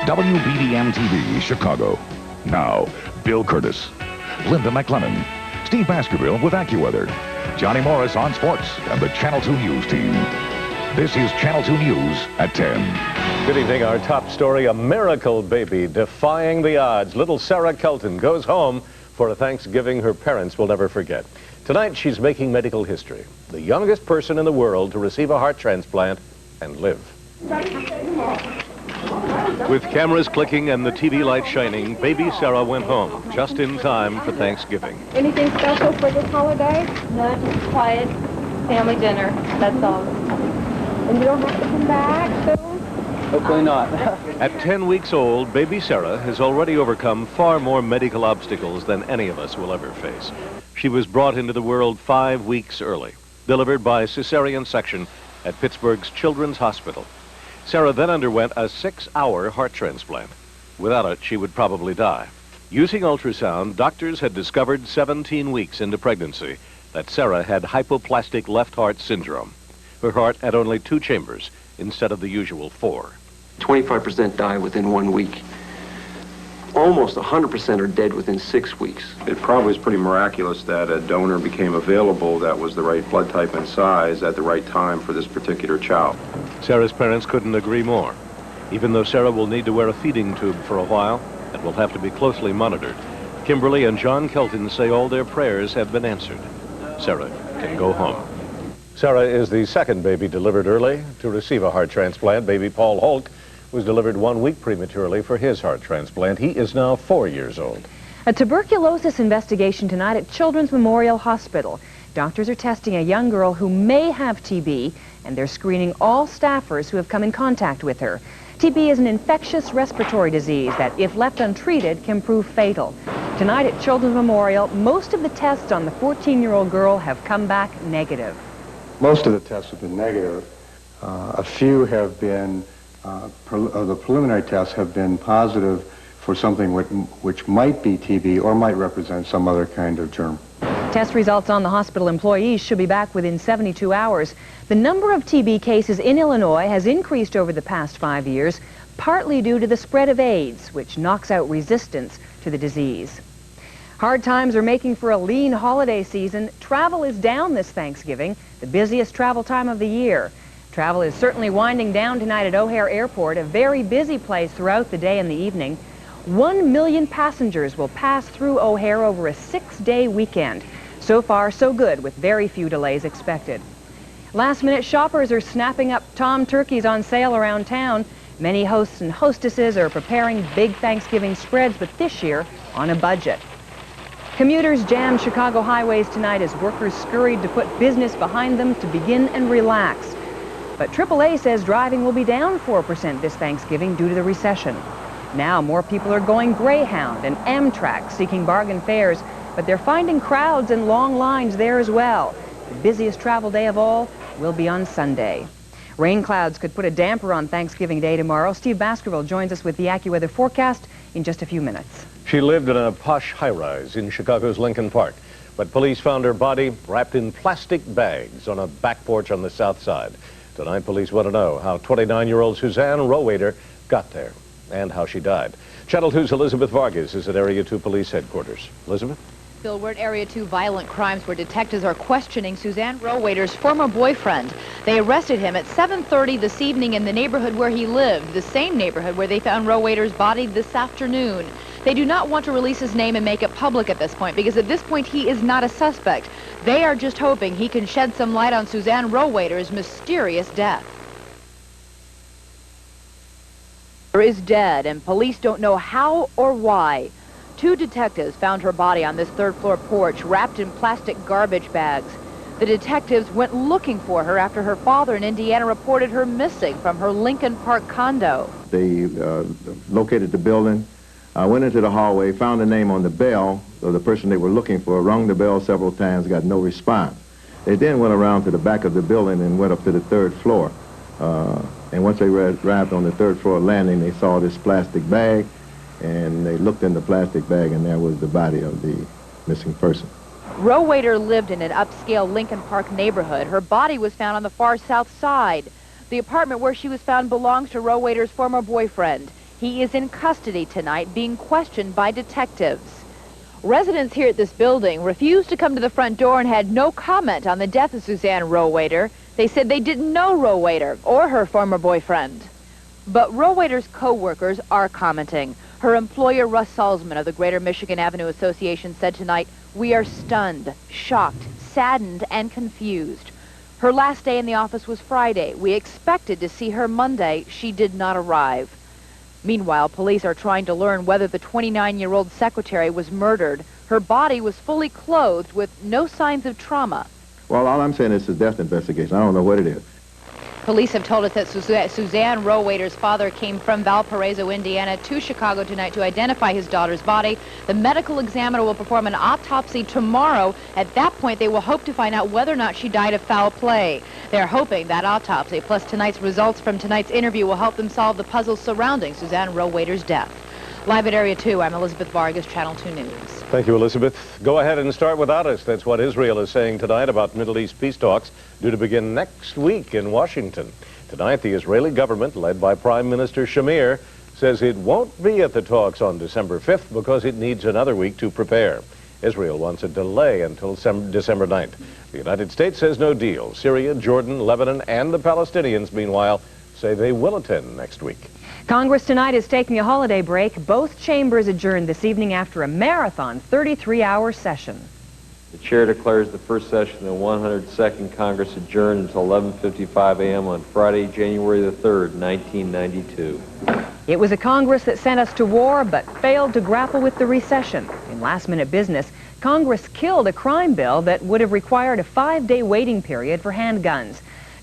wbbm-tv, Chicago. Now, Bill Kurtis, Linda MacLennan, Steve Baskerville with AccuWeather, Johnny Morris on sports, and the Channel 2 News team. This is Channel 2 News at 10. Good evening. Our top story, a miracle baby defying the odds. Little Sarah Kelton goes home for a Thanksgiving her parents will never forget. Tonight, she's making medical history. The youngest person in the world to receive a heart transplant and live. With cameras clicking and the TV light shining, baby Sarah went home just in time for Thanksgiving. Anything special for this holiday? No, just quiet family dinner, that's all. And you don't have to come back soon? Hopefully not. At 10 weeks old, baby Sarah has already overcome far more medical obstacles than any of us will ever face. She was brought into the world 5 weeks early, delivered by cesarean section at Pittsburgh's Children's Hospital. Sarah then underwent a 6-hour heart transplant. Without it, she would probably die. Using ultrasound, doctors had discovered 17 weeks into pregnancy that Sarah had hypoplastic left heart syndrome. Her heart had only 2 chambers instead of the usual 4. 25% die within 1 week. Almost 100% are dead within 6 weeks. It probably was pretty miraculous that a donor became available that was the right blood type and size at the right time for this particular child. Sarah's parents couldn't agree more. Even though Sarah will need to wear a feeding tube for a while and will have to be closely monitored, Kimberly and John Kelton say all their prayers have been answered. Sarah can go home. Sarah is the second baby delivered early to receive a heart transplant. Baby Paul Holt was delivered 1 week prematurely for his heart transplant. He is now 4 years old. A tuberculosis investigation tonight at Children's Memorial Hospital. Doctors are testing a young girl who may have TB, and they're screening all staffers who have come in contact with her. TB is an infectious respiratory disease that, if left untreated, can prove fatal. Tonight at Children's Memorial, most of the tests on the 14-year-old girl have come back negative. Most of the tests have been negative. A few have been, the preliminary tests have been positive for something which might be TB or might represent some other kind of germ. Test results on the hospital employees should be back within 72 hours. The number of TB cases in Illinois has increased over the past 5 years, partly due to the spread of AIDS, which knocks out resistance to the disease. Hard times are making for a lean holiday season. Travel is down this Thanksgiving, the busiest travel time of the year. Travel is certainly winding down tonight at O'Hare Airport, a very busy place throughout the day and the evening. 1 million passengers will pass through O'Hare over a 6-day weekend. So far, so good, with very few delays expected. Last-minute shoppers are snapping up tom turkeys on sale around town. Many hosts and hostesses are preparing big Thanksgiving spreads, but this year on a budget. Commuters jammed Chicago highways tonight as workers scurried to put business behind them to begin and relax. But AAA says driving will be down 4% this Thanksgiving due to the recession. Now more people are going Greyhound and Amtrak seeking bargain fares, but they're finding crowds and long lines there as well. The busiest travel day of all will be on Sunday. Rain clouds could put a damper on Thanksgiving Day tomorrow. Steve Baskerville joins us with the AccuWeather forecast in just a few minutes. She lived in a posh high-rise in Chicago's Lincoln Park, but police found her body wrapped in plastic bags on a back porch on the south side. Tonight, police want to know how 29-year-old Suzanne Rohweder got there and how she died. Channel 2's Elizabeth Vargas is at Area 2 Police Headquarters. Elizabeth? Bill, we're at Area 2 Violent Crimes, where detectives are questioning Suzanne Rohweder's former boyfriend. They arrested him at 7:30 this evening in the neighborhood where he lived, the same neighborhood where they found Rohweder's body this afternoon. They do not want to release his name and make it public at this point, because at this point he is not a suspect. They are just hoping he can shed some light on Suzanne Rohweder's mysterious death. Her is dead, and police don't know how or why. 2 detectives found her body on this 3rd-floor porch, wrapped in plastic garbage bags. The detectives went looking for her after her father in Indiana reported her missing from her Lincoln Park condo. They located the building, went into the hallway, found the name on the bell of the person they were looking for, rung the bell several times, got no response. They then went around to the back of the building and went up to the 3rd floor. And once they arrived on the 3rd floor landing, they saw this plastic bag, and they looked in the plastic bag, and there was the body of the missing person. Rohweder lived in an upscale Lincoln Park neighborhood. Her body was found on the far south side. The apartment where she was found belongs to Rohweder's former boyfriend. He is in custody tonight, being questioned by detectives. Residents here at this building refused to come to the front door and had no comment on the death of Suzanne Rohweder. They said they didn't know Rohweder or her former boyfriend. But Rohweder's co-workers are commenting. Her employer, Russ Salzman of the Greater Michigan Avenue Association, said tonight, "We are stunned, shocked, saddened, and confused. Her last day in the office was Friday. We expected to see her Monday. She did not arrive." Meanwhile, police are trying to learn whether the 29-year-old secretary was murdered. Her body was fully clothed with no signs of trauma. Well, all I'm saying is it's a death investigation. I don't know what it is. Police have told us that Suzanne Rohweder's father came from Valparaiso, Indiana, to Chicago tonight to identify his daughter's body. The medical examiner will perform an autopsy tomorrow. At that point, they will hope to find out whether or not she died of foul play. They're hoping that autopsy, plus tonight's results from tonight's interview, will help them solve the puzzle surrounding Suzanne Rohweder's death. Live at Area 2, I'm Elizabeth Vargas, Channel 2 News. Thank you, Elizabeth. Go ahead and start without us. That's what Israel is saying tonight about Middle East peace talks due to begin next week in Washington. Tonight, the Israeli government, led by Prime Minister Shamir, says it won't be at the talks on December 5th because it needs another week to prepare. Israel wants a delay until December 9th. The United States says no deal. Syria, Jordan, Lebanon, and the Palestinians, meanwhile, say they will attend next week. Congress tonight is taking a holiday break. Both chambers adjourned this evening after a marathon 33-hour session. The chair declares the first session of the 102nd Congress adjourned until 11:55 a.m. on Friday, January the 3rd, 1992. It was a Congress that sent us to war but failed to grapple with the recession. In last-minute business, Congress killed a crime bill that would have required a 5-day waiting period for handguns.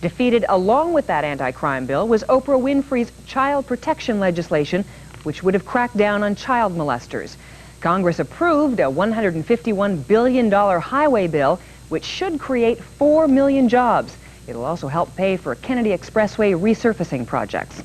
Defeated along with that anti-crime bill was Oprah Winfrey's child protection legislation, which would have cracked down on child molesters. Congress approved a $151 billion highway bill, which should create 4 million jobs. It'll also help pay for Kennedy Expressway resurfacing projects.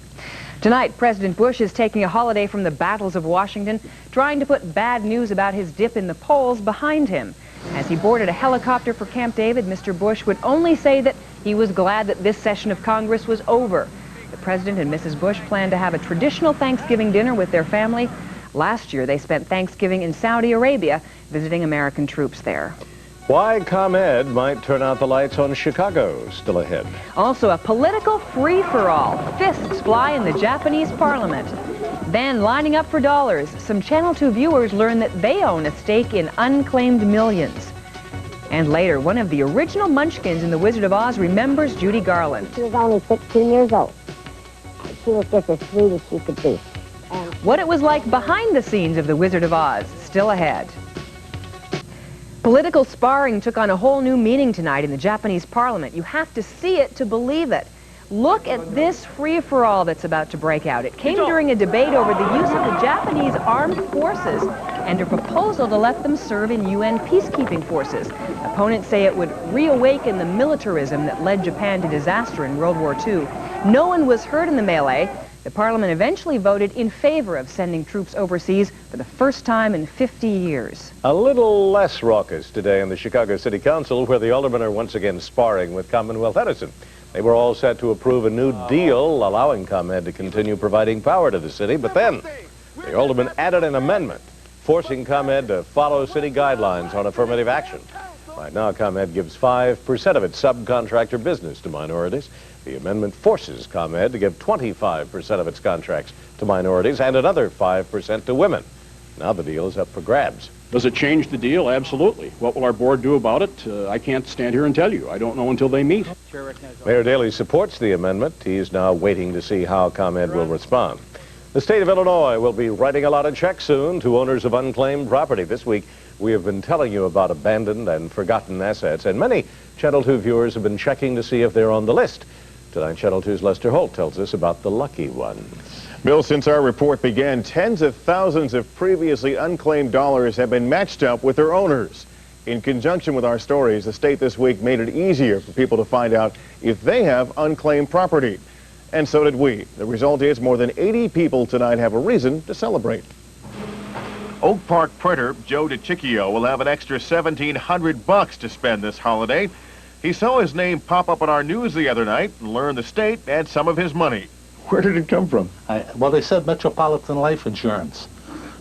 Tonight, President Bush is taking a holiday from the battles of Washington, trying to put bad news about his dip in the polls behind him. As he boarded a helicopter for Camp David, Mr. Bush would only say that he was glad that this session of Congress was over. The President and Mrs. Bush plan to have a traditional Thanksgiving dinner with their family. Last year, they spent Thanksgiving in Saudi Arabia, visiting American troops there. Why ComEd might turn out the lights on Chicago, still ahead. Also, a political free-for-all. Fists fly in the Japanese parliament. Then, lining up for dollars, some Channel 2 viewers learn that they own a stake in unclaimed millions. And later, one of the original Munchkins in The Wizard of Oz remembers Judy Garland. She was only 16 years old. She was just as sweet as she could be. What it was like behind the scenes of The Wizard of Oz, still ahead. Political sparring took on a whole new meaning tonight in the Japanese parliament. You have to see it to believe it. Look at this free-for-all that's about to break out. It came during a debate over the use of the Japanese armed forces and a proposal to let them serve in UN peacekeeping forces. Opponents say it would reawaken the militarism that led Japan to disaster in World War II. No one was hurt in the melee. The parliament eventually voted in favor of sending troops overseas for the first time in 50 years. A little less raucous today in the Chicago City Council, where the aldermen are once again sparring with Commonwealth Edison. They were all set to approve a new deal allowing ComEd to continue providing power to the city, but then the aldermen added an amendment forcing ComEd to follow city guidelines on affirmative action. Right now, ComEd gives 5% of its subcontractor business to minorities. The amendment forces ComEd to give 25% of its contracts to minorities and another 5% to women. Now the deal is up for grabs. Does it change the deal? Absolutely. What will our board do about it? I can't stand here and tell you. I don't know until they meet. Mayor Daley supports the amendment. He's now waiting to see how ComEd will respond. The state of Illinois will be writing a lot of checks soon to owners of unclaimed property. This week, we have been telling you about abandoned and forgotten assets, and many Channel 2 viewers have been checking to see if they're on the list. Tonight, Channel 2's Lester Holt tells us about the lucky ones. Bill, since our report began, tens of thousands of previously unclaimed dollars have been matched up with their owners. In conjunction with our stories, the state this week made it easier for people to find out if they have unclaimed property. And so did we. The result is more than 80 people tonight have a reason to celebrate. Oak Park printer Joe DiCicchio will have an extra $1,700 to spend this holiday. He saw his name pop up on our news the other night and learned the state had some of his money. Where did it come from? Well, they said Metropolitan Life Insurance.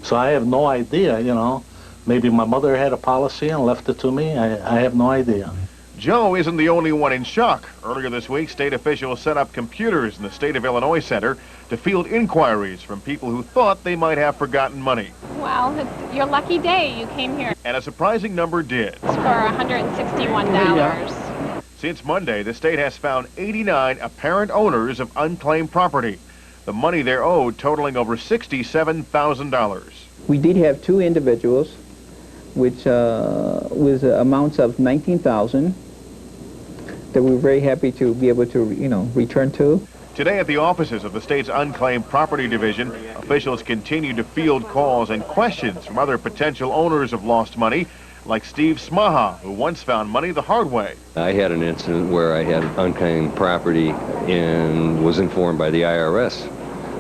So I have no idea, you know. Maybe my mother had a policy and left it to me. I have no idea. Joe isn't the only one in shock. Earlier this week, state officials set up computers in the State of Illinois Center to field inquiries from people who thought they might have forgotten money. Well, it's your lucky day you came here. And a surprising number did. It's for $161. Since Monday, the state has found 89 apparent owners of unclaimed property. The money they're owed totaling over $67,000. We did have 2 individuals, which with amounts of $19,000 that we were very happy to be able to, return to. Today at the offices of the state's Unclaimed Property Division, officials continue to field calls and questions from other potential owners of lost money, like Steve Smaha, who once found money the hard way. I had an incident where I had unclaimed property and was informed by the IRS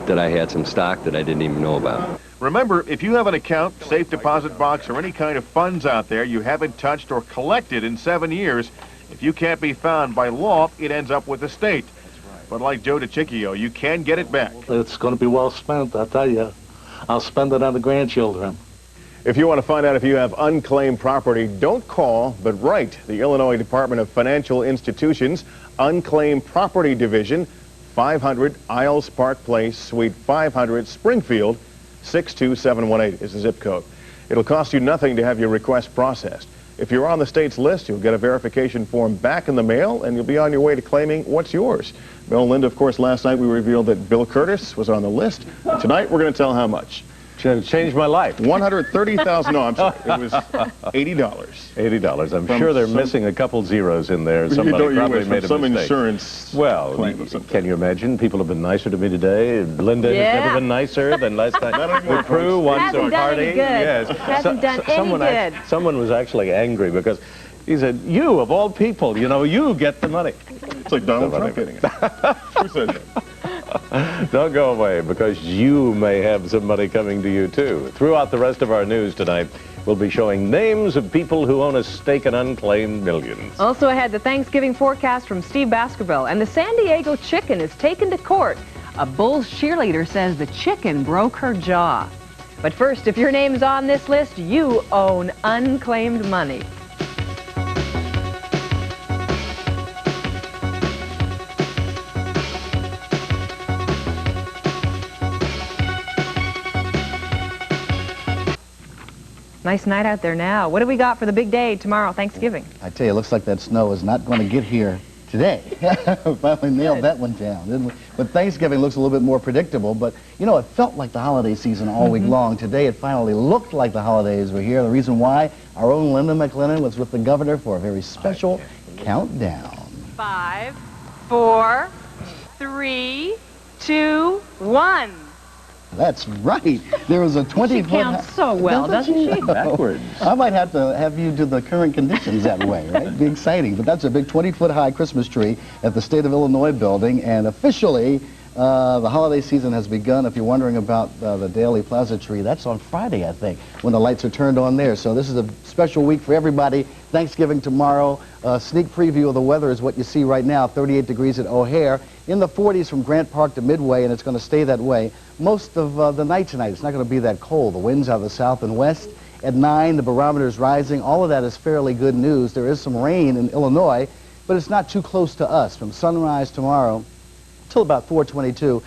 that I had some stock that I didn't even know about. Remember, if you have an account, safe deposit box, or any kind of funds out there you haven't touched or collected in 7 years, if you can't be found by law, it ends up with the state. But like Joe DiCicchio, you can get it back. It's going to be well spent, I'll tell you. I'll spend it on the grandchildren. If you want to find out if you have unclaimed property, don't call, but write the Illinois Department of Financial Institutions Unclaimed Property Division, 500 Isles Park Place, Suite 500, Springfield, 62718 is the zip code. It'll cost you nothing to have your request processed. If you're on the state's list, you'll get a verification form back in the mail, and you'll be on your way to claiming what's yours. Bill and Linda, of course, last night we revealed that Bill Kurtis was on the list. Tonight we're going to tell how much. Changed my life. $130,000. No, I'm sorry. It was $80. $80. I'm sure they're missing a couple zeros in there. Somebody probably made a some mistake. Insurance. Well, can you imagine? People have been nicer to me today. Linda has never been nicer than last time. The crew wants a party. Yes. Hasn't done any good. Someone was actually angry because he said, "You of all people, you get the money." It's like Donald Trump getting it. Who said that? Don't go away, because you may have some money coming to you, too. Throughout the rest of our news tonight, we'll be showing names of people who own a stake in unclaimed millions. Also ahead, the Thanksgiving forecast from Steve Baskerville. And the San Diego chicken is taken to court. A Bulls cheerleader says the chicken broke her jaw. But first, if your name's on this list, you own unclaimed money. Nice night out there now. What do we got for the big day tomorrow, Thanksgiving? I tell you, it looks like that snow is not going to get here today. Finally nailed that one down, didn't we? But Thanksgiving looks a little bit more predictable, but it felt like the holiday season all week long. Today it finally looked like the holidays were here. The reason why, our own Linda MacLennan was with the governor for a very special countdown. 5, 4, 3, 2, 1. That's right. There was a 20-foot... She counts so well, doesn't she? Backwards. I might have to have you do the current conditions that way, right? It'd be exciting. But that's a big 20-foot high Christmas tree at the State of Illinois building, and officially the holiday season has begun. If you're wondering about the Daily Plaza tree, that's on Friday, I think, when the lights are turned on there. So this is a special week for everybody. Thanksgiving tomorrow. Sneak preview of the weather is what you see right now. 38 degrees at O'Hare. In the 40s from Grant Park to Midway, and it's going to stay that way. Most of the night tonight, it's not going to be that cold. The winds out of the south and west. At 9, the barometer is rising. All of that is fairly good news. There is some rain in Illinois, but it's not too close to us. From sunrise tomorrow till about 4:22,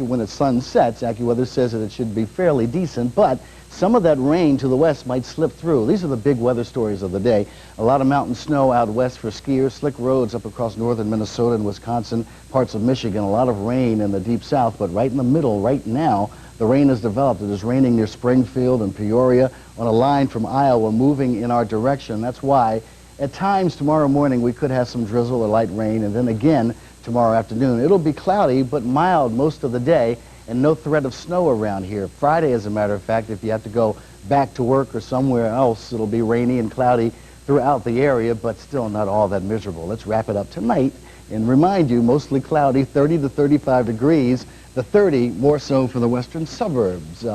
when the sun sets, AccuWeather says that it should be fairly decent, but some of that rain to the west might slip through. These are the big weather stories of the day. A lot of mountain snow out west for skiers, slick roads up across northern Minnesota and Wisconsin, parts of Michigan, a lot of rain in the deep south, but right in the middle, right now, the rain has developed. It is raining near Springfield and Peoria on a line from Iowa moving in our direction. That's why at times tomorrow morning we could have some drizzle or light rain, and then again tomorrow afternoon. It'll be cloudy but mild most of the day, and no threat of snow around here. Friday, as a matter of fact, if you have to go back to work or somewhere else, it'll be rainy and cloudy throughout the area, but still not all that miserable. Let's wrap it up tonight and remind you, mostly cloudy, 30 to 35 degrees, the 30 more so for the western suburbs.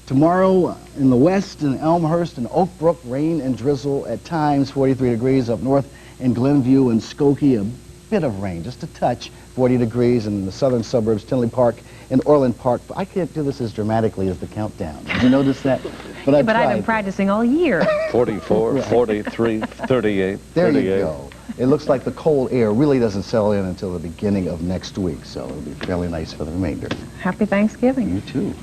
Tomorrow in the west, in Elmhurst and Oak Brook, rain and drizzle at times, 43 degrees up north in Glenview and Skokie, a bit of rain, just a touch, 40 degrees in the southern suburbs, Tinley Park and Orland Park. I can't do this as dramatically as the countdown. Did you notice that? But I've been practicing all year. 44, Right. 43, 38, There 38. you go. It looks like the cold air really doesn't settle in until the beginning of next week, so it'll be fairly nice for the remainder. Happy Thanksgiving. You too.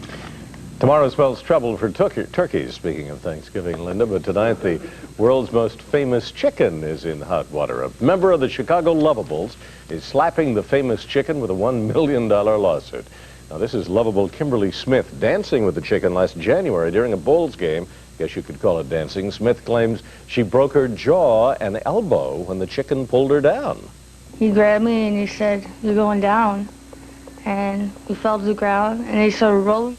Tomorrow spells trouble for turkeys, speaking of Thanksgiving, Linda, but tonight the world's most famous chicken is in hot water. A member of the Chicago Lovables is slapping the famous chicken with a $1 million lawsuit. Now, this is lovable Kimberly Smith dancing with the chicken last January during a Bulls game. Guess you could call it dancing. Smith claims she broke her jaw and elbow when the chicken pulled her down. He grabbed me and he said, "You're going down." And we fell to the ground and he started rolling.